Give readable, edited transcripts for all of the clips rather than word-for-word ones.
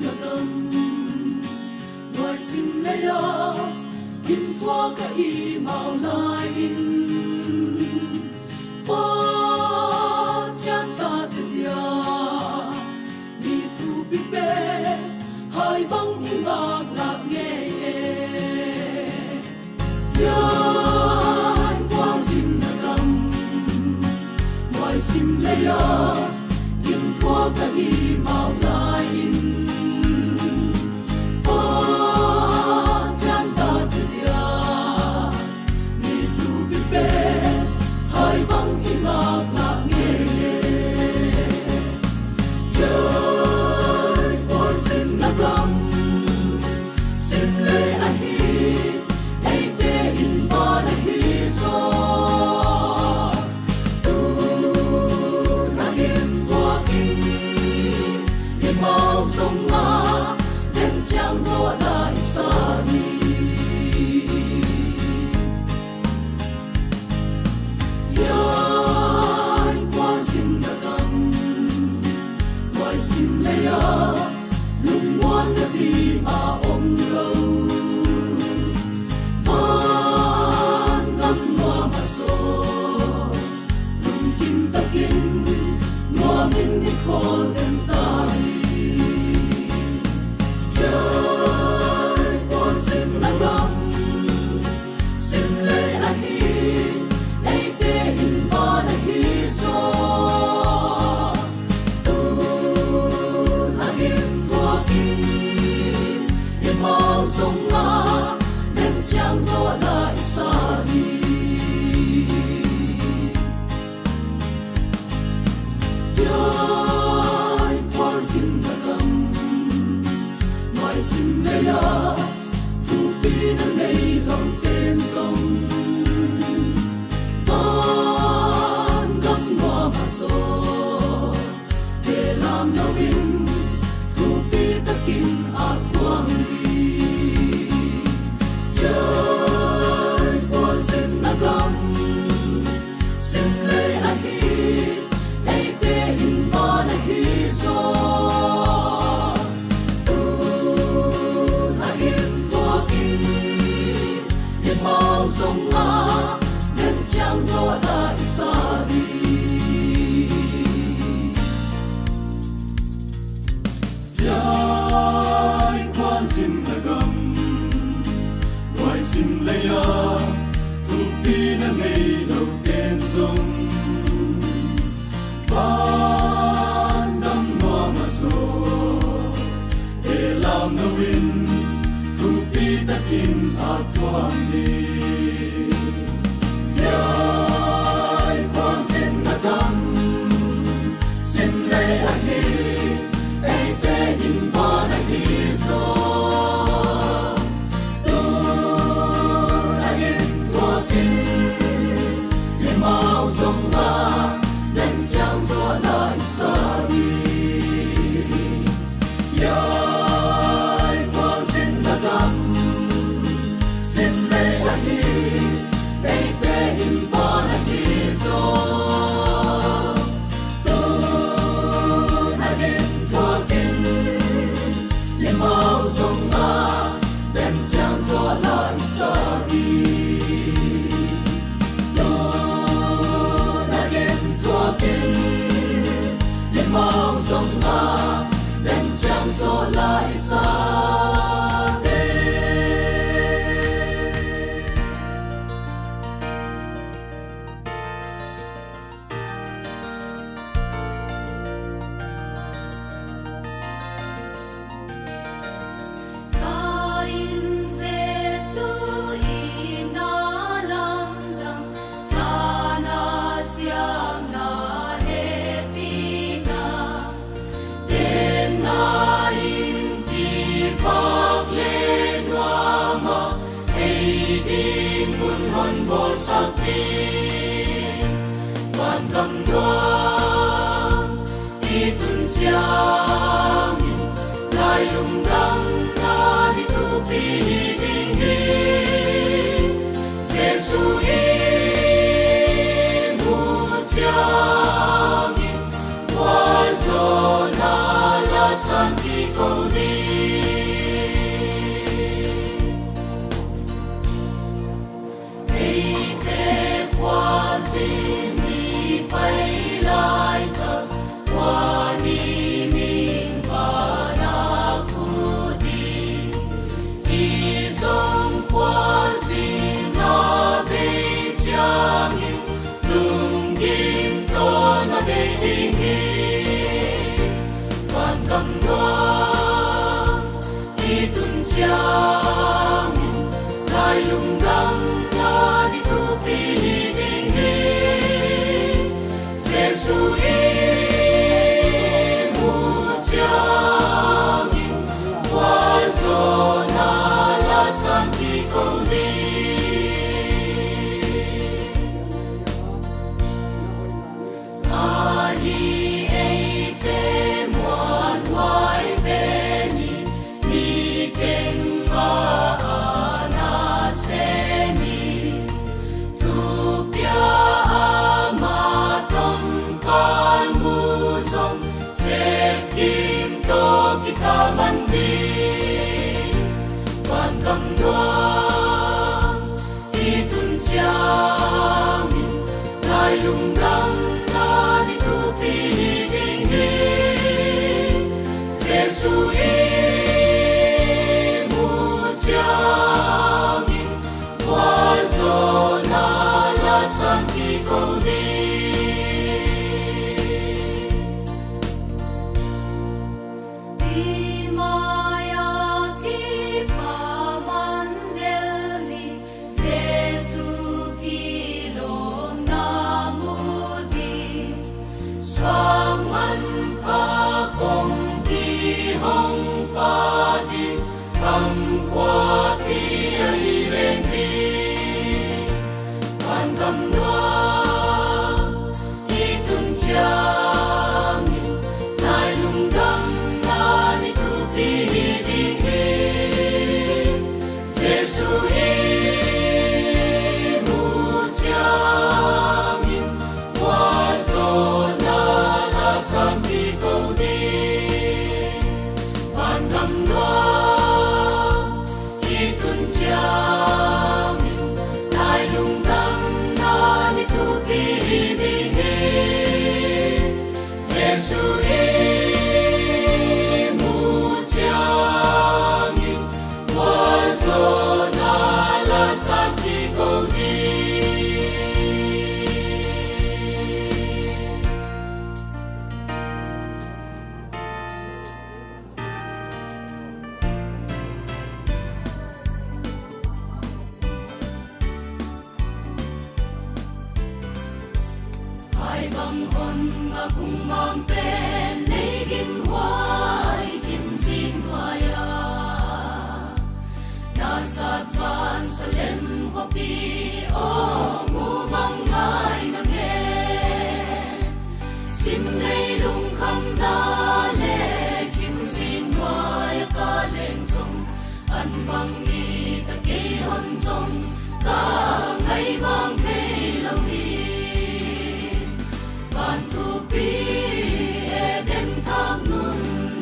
na gam ngoài sim lấy ya kim thoa ka i mau lai in pa chan ta te dia ni thu bi be hai bang in ngak nghe yan quang sim na gam ngoài sim lấy ya kim thoa ka i mau lai in San Kiko itun changin lai lungdam na ni tu pi ding hi Jesu i mu changin wal zo na la san ki ko di kita mandi quan cầm đoan itun changin lai lungdam na ni tu pi ding hi Jesu i mu changin wal zo na la san ki ko di băng hồn ngã cùng mang bên lấy kim hoài kim xin hoài na sát van salem hopi o ngu băng ngai na nghe sim nei lung kham da le kim xin hoài ka leng song an băng ni ta ke hon song ka ngai băng the long hi Van thu pi den thang nun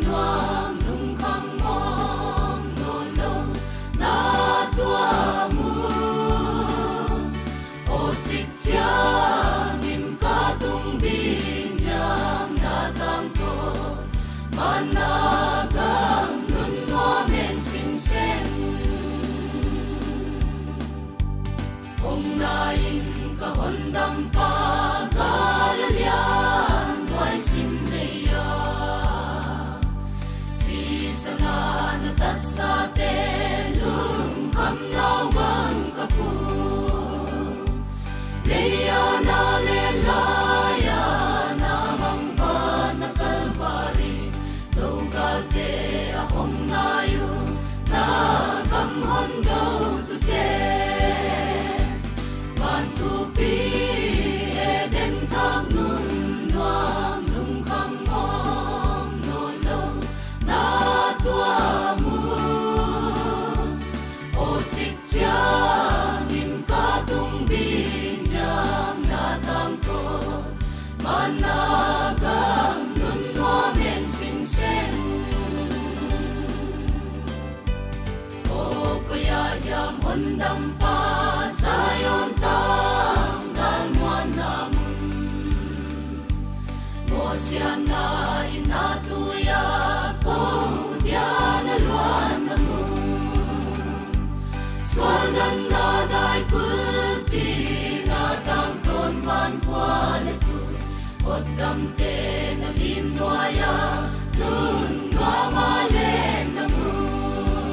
nuam nung kham mom non lo na tua mu o chik cha nim ka tung din yam na tang ko mana gam nun nuam en sim sen om na in ka hon dam pa sa te lung kham nau bang kapu leya na le laya na mang ba na kalvari do ga te a hom na yu na kam hon do tu ke van tu pi e den thang nun nuam lung kham om non lo na tua managam nun nomen sinsen o kaya yam hondam pa sayon tang dan wanamun mosiana inatuya ko diana luan namun swagan na dai kulpi na tang ton van kwale Odam te na lim noaya nun nga malen na mun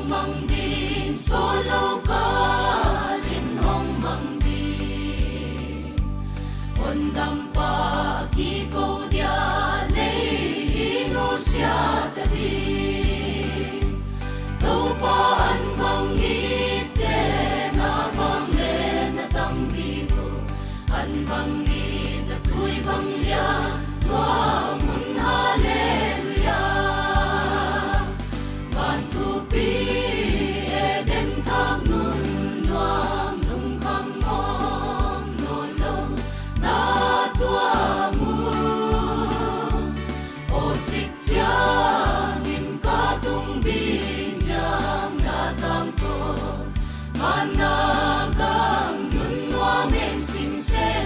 mang din solo ka lin hong mang din ondam pa ki ko dia lei ino sia ta di tau pa an bang ite na bang le na tang di mo an bang ite tui bang lia wa mun hallelujah ban thu pi eden thak nun nuam nung kham om no lo na tua mu o chik cha ngin ka tung din nyam na tang ko managang nun nuam en sim sen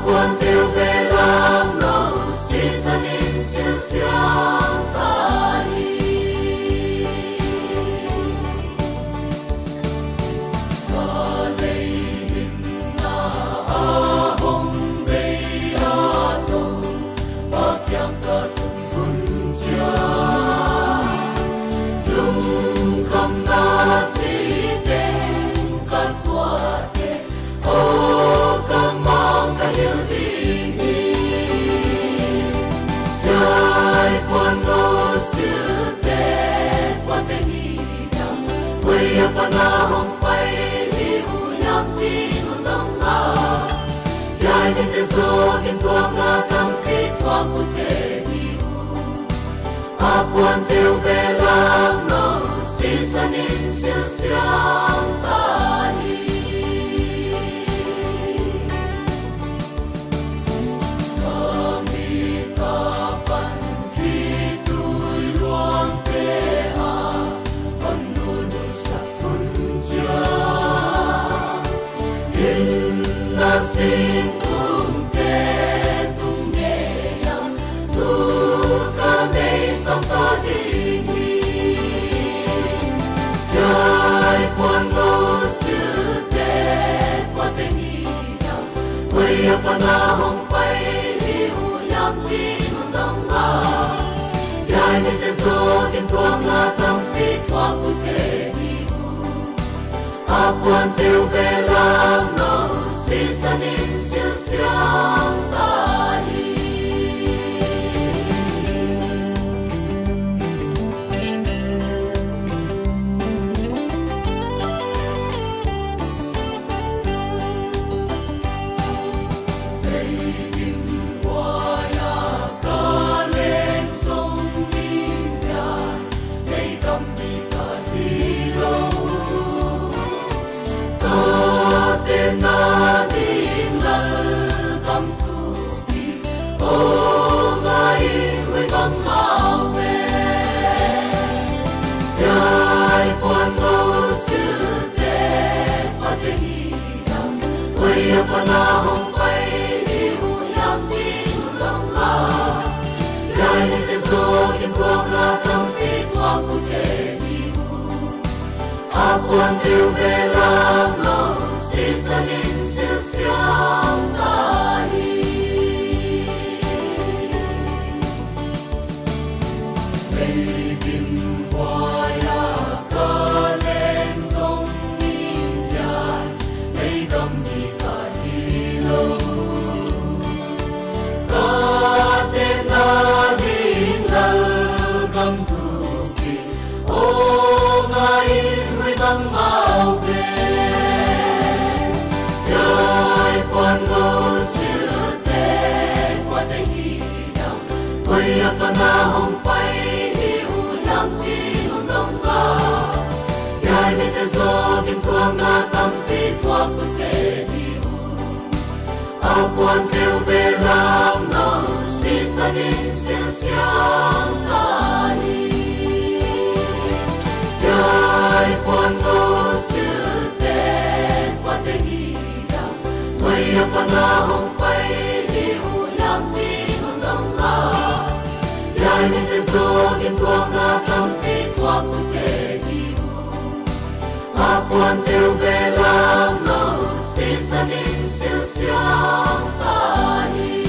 Quan tiêu về làm nô si sa linh siêu siêu ta đi ta lấy hình na a hồng bay a tô ba kiam ta tung chia lung không na chỉ tên cát qua thế ô cầm mang cả yêu tình Yai quan ngô sư tê qua tên hi đam quay apa na hong pai hi u nham chi nung đông nga Yai tên tên so kim thuang nga tâm pi thuang u tê hi u a quan tiêu về làm nô si sa nin siêu siêu ta hi Sing tung te tung nghe yang tu ca nei som ta ding Yai quan ngô sư te qua tên hi đam quay apa na hong pai hi u nham chi nung đông nga Yai nên tên so kim thuang nga tâm pi thuang u te hi u a quan tiêu về làm nô si sa nin siêu siêu ta đi đây kim hoa ya ca lên sông kim ya đây tâm đi ta đi lâu ta tên na din lal kam thu pi o ngai hui bang mau ve Yai quan ngô sư te qua tên hi đam quay apa na hong pai hi u nham chi nung đông nga Yai nên tên so kim thuang nga tâm pi thuang u te hi u a quan tiêu về làm nô si sa nin siêu siêu ta hi đây kim hoa ya ca lên sông kim ya đây tâm đi ta đi lâu ca tên na din lal kam thu pi o ngai hui bang mau ve Quan tiêu bê lam ngầu si sa ninh siêu siang ta đi Yai quan ngô sư tê quan tê hi đau Quay apa na hong bay hi u yam chi hong đông la Yai ninh tê so kim tuang na tâm pi tuang tu kê hi u Quan tiêu bê lam ngầu si sa ninh siêu siang ta hi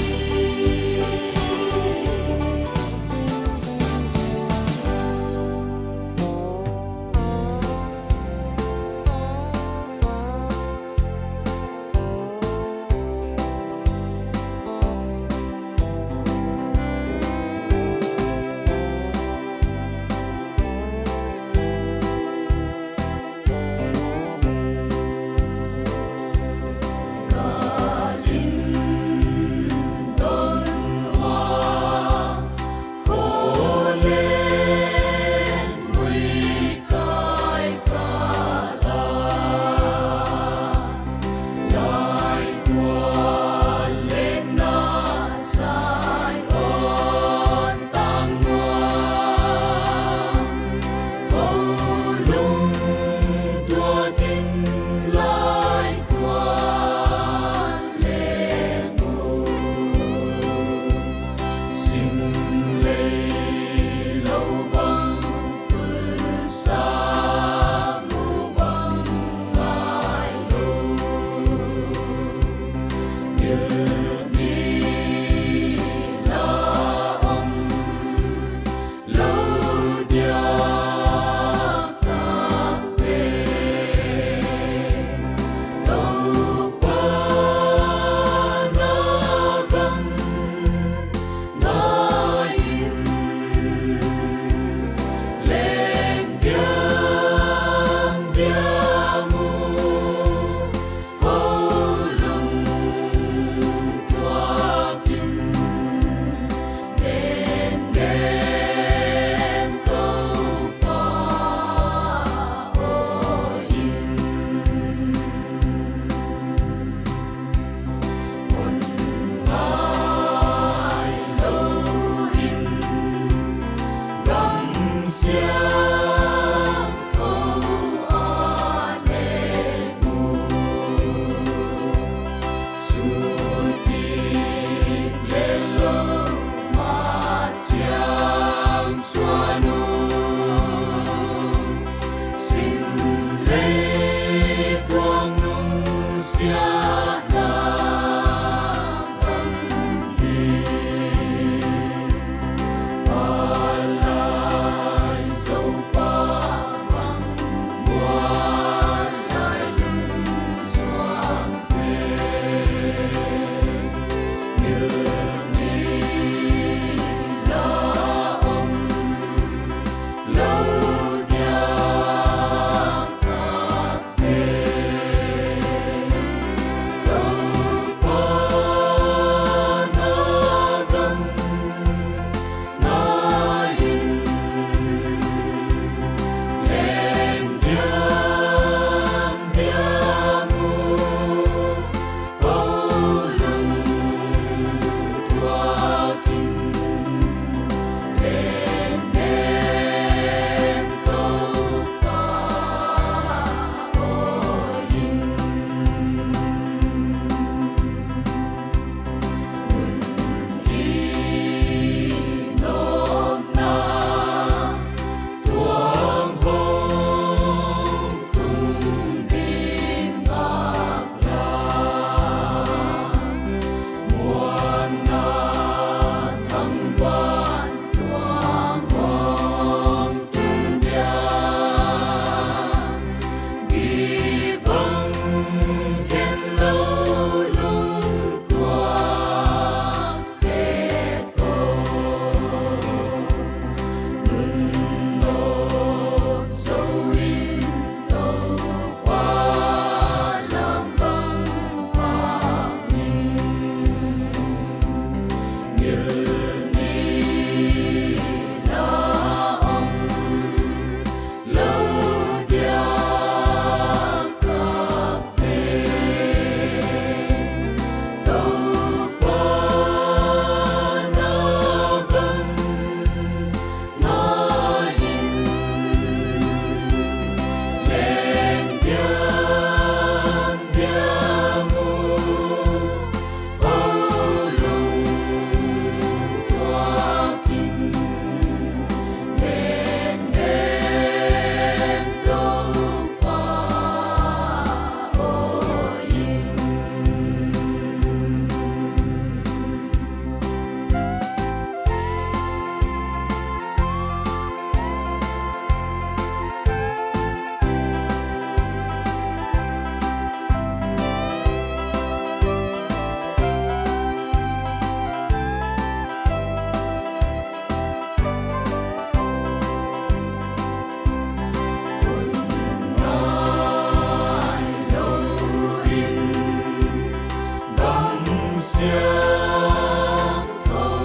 siang thâu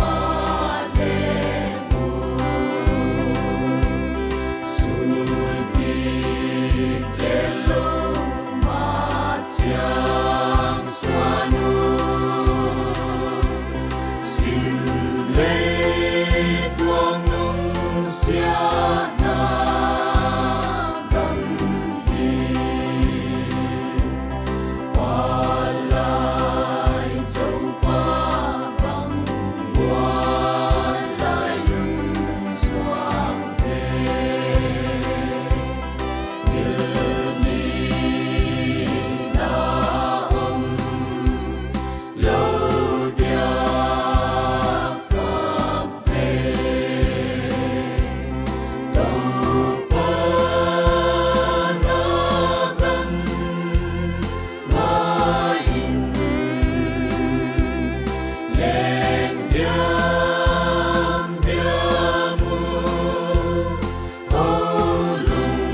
alemu sulpi kelo matiang suanu simle tuang nung siat na gamhi walay sau pa bang walay lung suang the ngilmi naong lâu dia cà phê đâu pa na gam lain lên diam diamu holung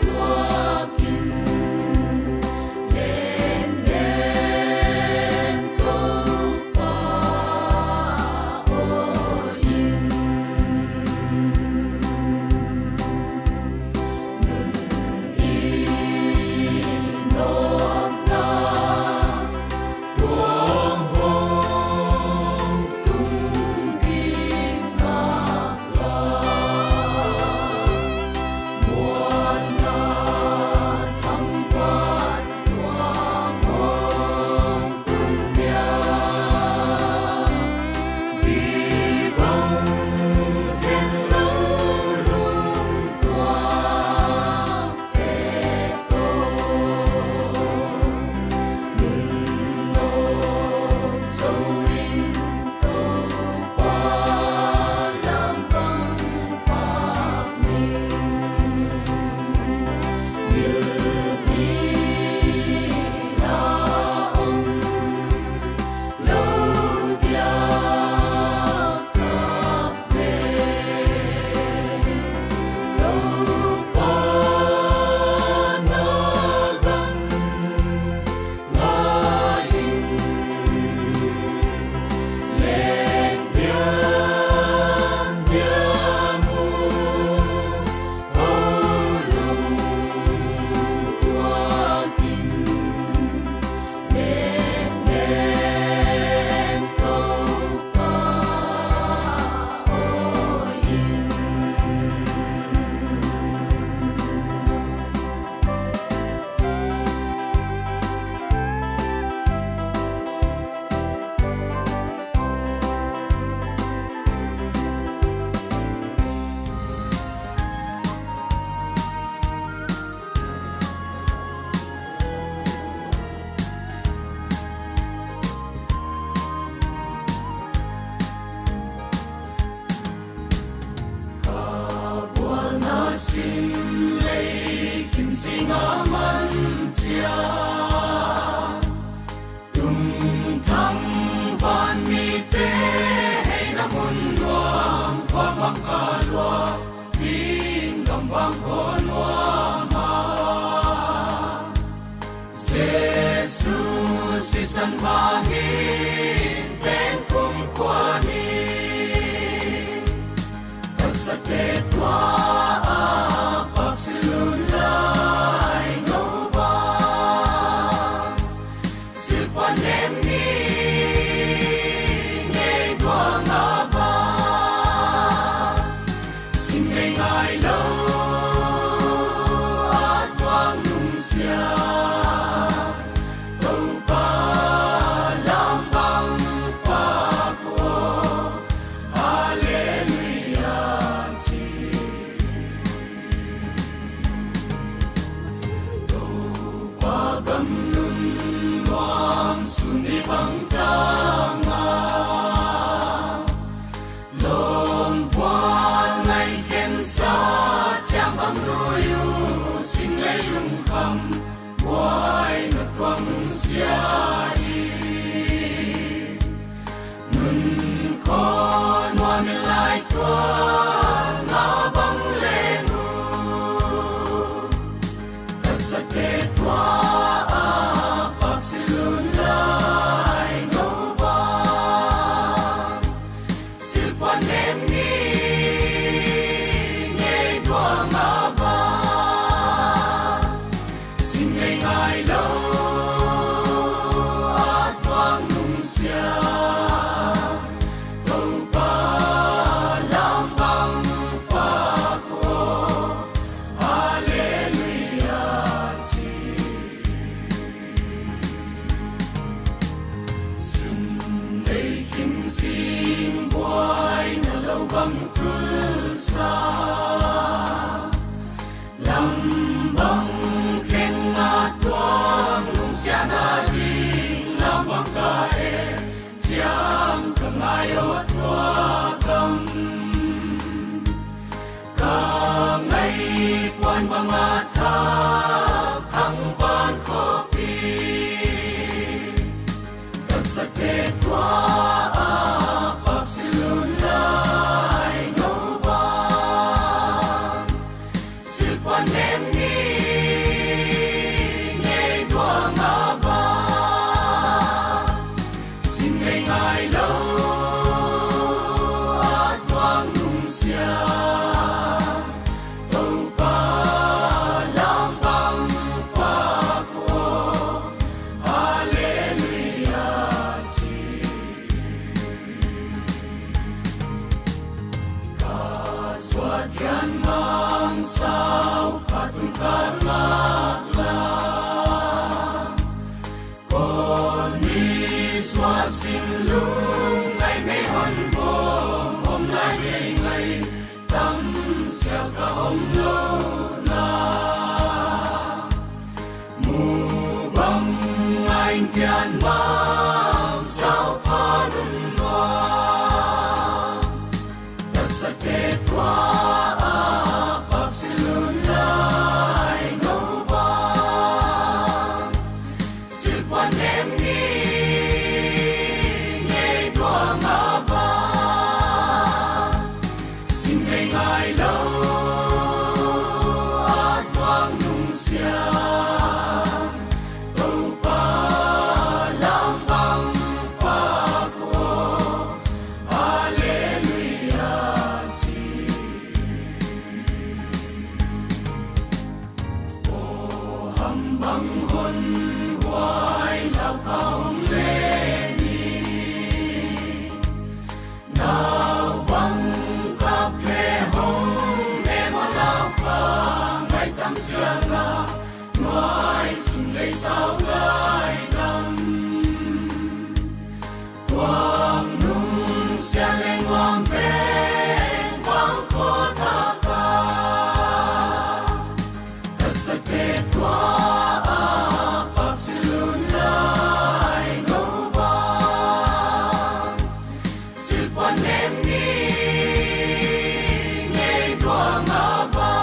tuakin lên lên tô pa oin inom na tuang hong tungging nakla muan na thangvat tuang hong tumya di bang khen lâu lung tuang te to nunop sâu in câu pa lam bang bạc minh ngilmi naong lâu dia cà phê đâu pa na gam lain lên diam diamu holung tuakin lên lên câu pa oin buồn na sim lấy kim sinh aman chia tung thăng van mi te hay na mun luang qua mak alwa ding gam bang kon wa ma Jesus sisan bangin ten kum kwani sa tetwa pagsilunay no ba silpanem ni ngay dwa nga ba simlay ngay lâu at wang nung siya tau pa lambang pako hallelujah pagam nun luang suni bang tanga lom vuan ngay khen sa cham bang nuyu xin lấy lung kham quay ngật quang nung sia nun con hoa min lai tua nga bang lenu sa tetwa pagsilunay vang tu sa lam bang khen nga tuang lung sia na ding lam bang ka e chiang ka ngayo tua kam ka ngai quan bang a tha thăng van kho pi tập sa te qua a pak silun lai no ba sự quan em ni nghe đua nga ba xin ngày ngày lâu a toang nung sia tàu pa lam bang pa ko hallelujah chi ka swat yan mang sao patung karmak la con ni xóa xin lung ngày mê hòn bom hôm nay ngày tâm sẽ cả hôm lâu na mù băng anh thiên mang sao pha đun hoa tập sa tê qua a bạc xin lun lai nấu ba sự quan em ni nghe đua nga ba xin ngày ngày lâu a toang nung sia tàu pa lam bang pa ko hallelujah chi o ham bang hon hoài lao không lên nào băng cà phê hồng em ở lao pha ngày tâm xưa nga ngoài xin lấy sao gai đâm quang nung xe lên ngoan ven quang khó tha ca thật sa tê qua a bạc xin lun lai nấu ba sự quan em ni nghe đua nga ba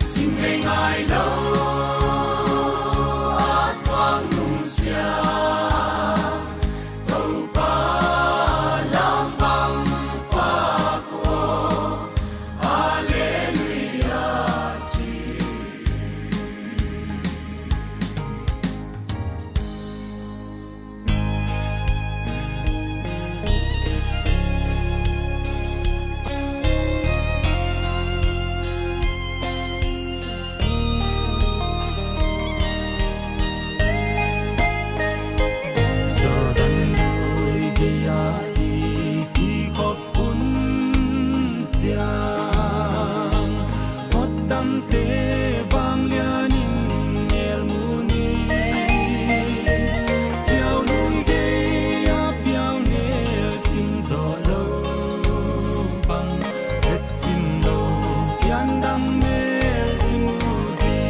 xin ngày ngày lâu a toang nung sia tàu pa lam bang pa ko hallelujah chi Jordan lui dia ki khop un chiang hot dam te wang lianin el muni chiao lui ge a piao nel sim zo lo bang et chim lo yan dam mel imudi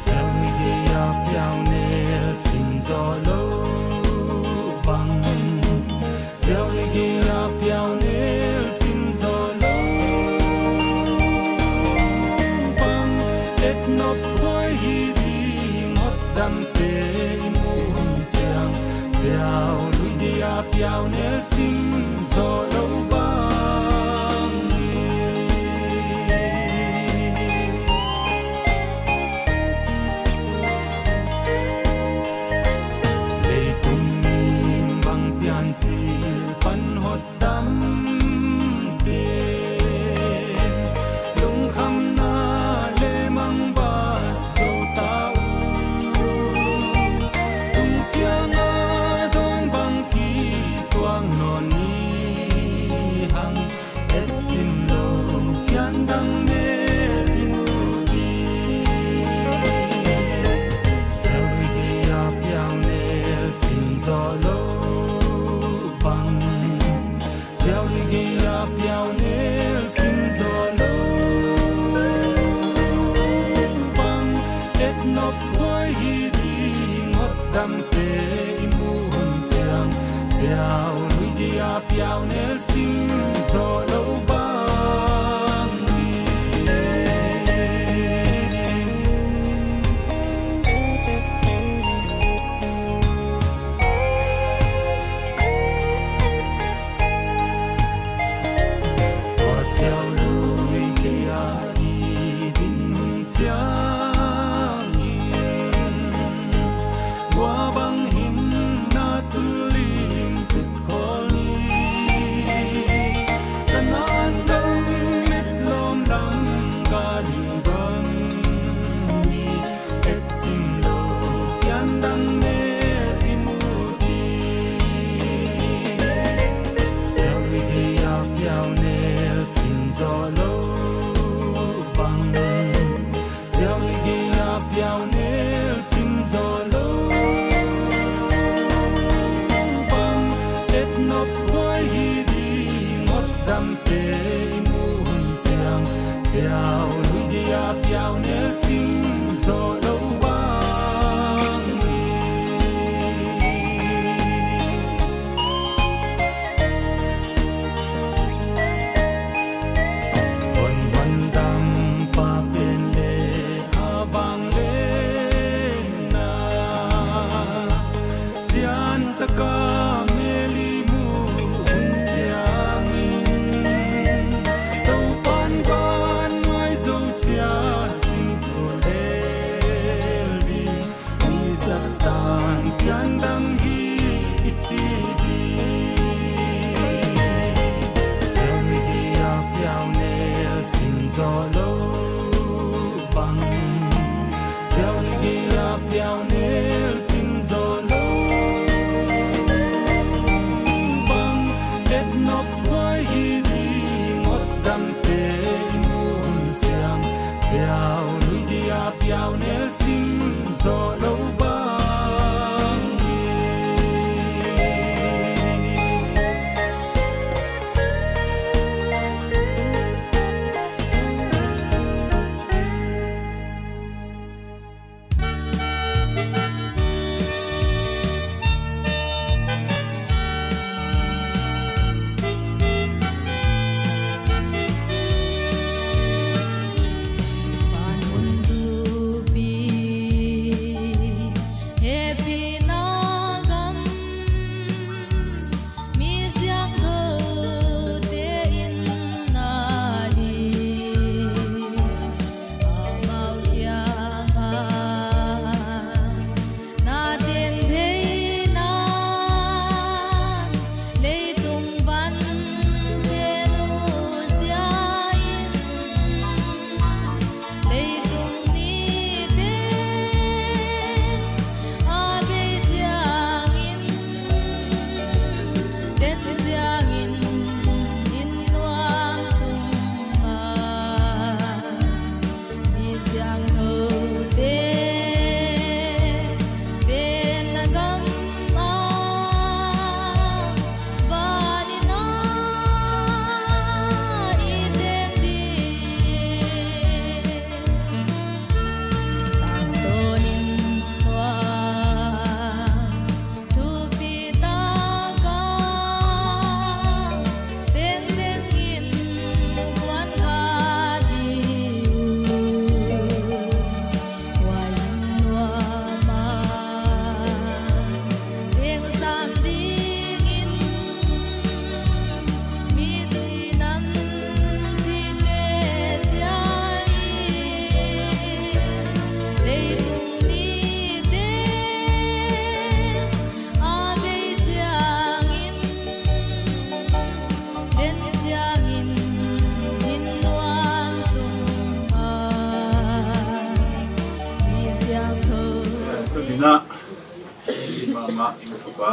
chiao lui ge a piao nel sim zo lo bang chiao lui ge a piao nel sim zo lo bang et nop hoi hi di ngot dam te imun chiang chiao lui ge a piao nel sim zo lo bang ni lei tum nim bang pian chi pan hot dam te lung kham na le mang ba so ta u tung chiang a dong bang ki tuang non ni nop quay hi đi ngót đam tê imu hồn chang chào lui đi áp yao nel sim zo lâu bang ni chào lui đi áp din hồn chang qua bang hin na tulim tut kholi kanan dam met lom dam galing bang ni et tim lo yan dam ne imudi chau ri ap yao ne sim zo lo bang chau ri ap yao ne sim zo lo bang et nop quay hi đi ngót đam tê imu hồn chang chào lui đi ap yao ne sim zo lo bang ni hồn hồn đam pa bên lệ avang lên na chian taka meli mu hun chiang in tàu pan van mai zo sia sim phu le đi mi sat tan pian dang hi ichi di chau ri đi ap yao ne sim zo lo bang chau ri đi ap yao ne sim zo lo bang et nop quay hi đi ngót đam tê imu hồn chang chau lui đi ap yao ne sim zo lo bang ni na mama imo pa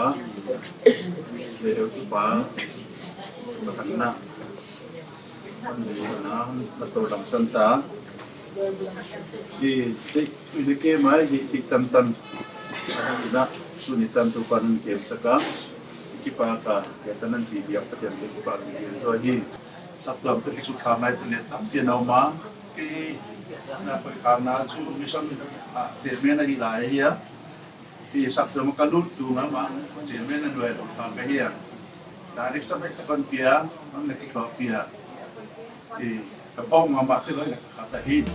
leo pa bakana na natulang santa di ke mai di tan na sunitan tu pan ke saka ikipaka yatanan si biak patian ke pa ni so hi saplam tu su khamai tu net sam chen ma cái na phải khám na chú mission chế men là lại here thì sắp sớm cái lúc tu mà chế men là đuổi được thằng cái here đã đi sắp cái con kia nó là cái con kia thì cái bông mà cái đó là khá là hiếm.